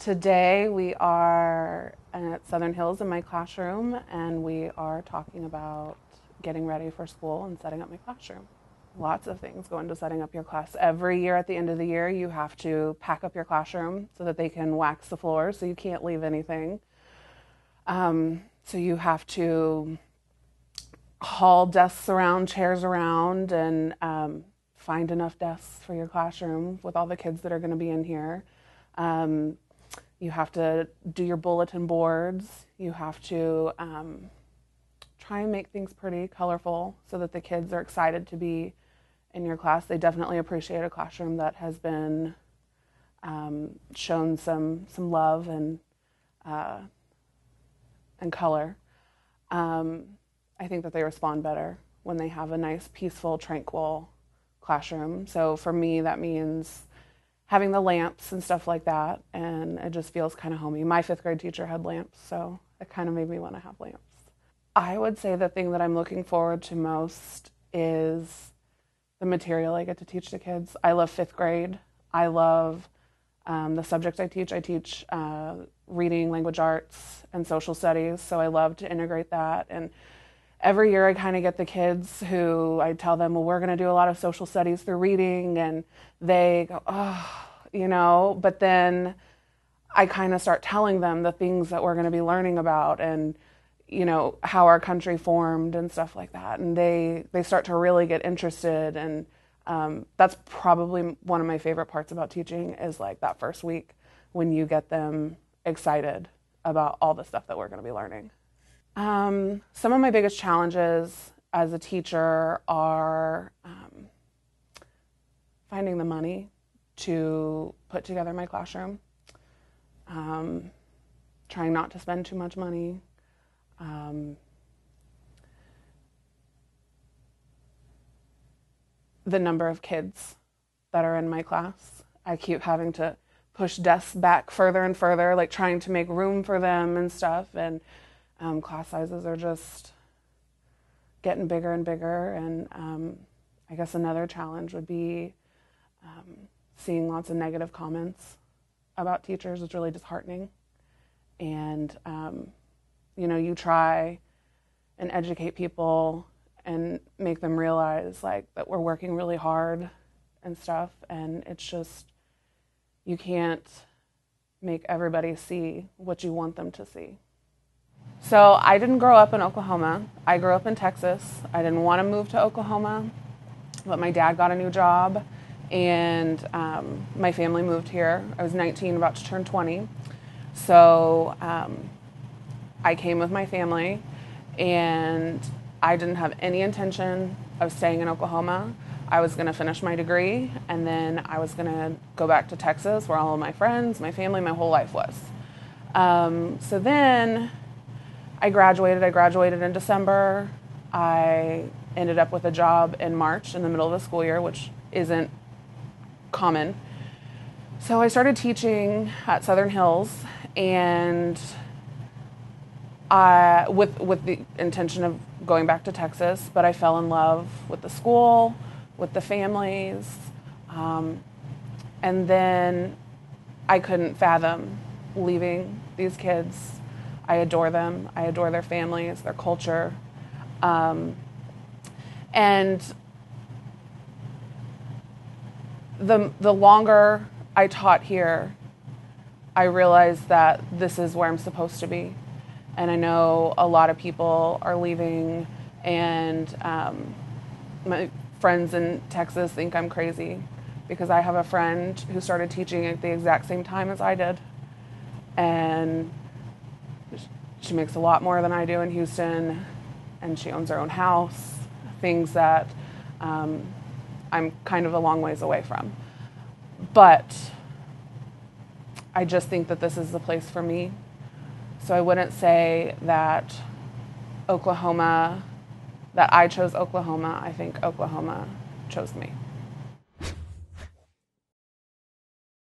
Today we are at Southern Hills in my classroom, and we are talking about getting ready for school and setting up my classroom. Lots of things go into setting up your class. Every year at the end of the year, you have to pack up your classroom so that they can wax the floors, so you can't leave anything. So you have to haul desks around, chairs around, and find enough desks for your classroom with all the kids that are going to be in here. You have to do your bulletin boards. You have to try and make things pretty colorful so that the kids are excited to be in your class. They definitely appreciate a classroom that has been shown some love and color. I think that they respond better when they have a nice, peaceful, tranquil classroom. So for me, that means having the lamps and stuff like that, and it just feels kind of homey. My fifth grade teacher had lamps, so it kind of made me want to have lamps. I would say the thing that I'm looking forward to most is the material I get to teach the kids. I love fifth grade. I love the subjects I teach. I teach reading, language arts, and social studies, so I love to integrate that. And every year I kind of get the kids who I tell them, well, we're going to do a lot of social studies through reading, and they go, oh, but then I kind of start telling them the things that we're going to be learning about and, how our country formed and stuff like that. And they start to really get interested. And that's probably one of my favorite parts about teaching is like that first week when you get them excited about all the stuff that we're going to be learning. Some of my biggest challenges as a teacher are finding the money to put together my classroom, trying not to spend too much money, the number of kids that are in my class. I keep having to push desks back further and further, like trying to make room for them and stuff, and class sizes are just getting bigger and bigger. And I guess another challenge would be seeing lots of negative comments about teachers is really disheartening. And, you try and educate people and make them realize that we're working really hard and stuff. And it's just, you can't make everybody see what you want them to see. So I didn't grow up in Oklahoma. I grew up in Texas. I didn't want to move to Oklahoma, but my dad got a new job, and my family moved here. I was 19, about to turn 20. So I came with my family, and I didn't have any intention of staying in Oklahoma. I was going to finish my degree, and then I was going to go back to Texas where all of my friends, my family, my whole life was. So then I graduated in December. I ended up with a job in March in the middle of the school year, which isn't common. So I started teaching at Southern Hills, and with the intention of going back to Texas, but I fell in love with the school, with the families, and then I couldn't fathom leaving these kids. I adore them. I adore their families, their culture. And the longer I taught here, I realized that this is where I'm supposed to be. And I know a lot of people are leaving, and my friends in Texas think I'm crazy because I have a friend who started teaching at the exact same time as I did. And she makes a lot more than I do in Houston, and she owns her own house, things that I'm kind of a long ways away from. But I just think that this is the place for me. So I wouldn't say that I chose Oklahoma. I think Oklahoma chose me.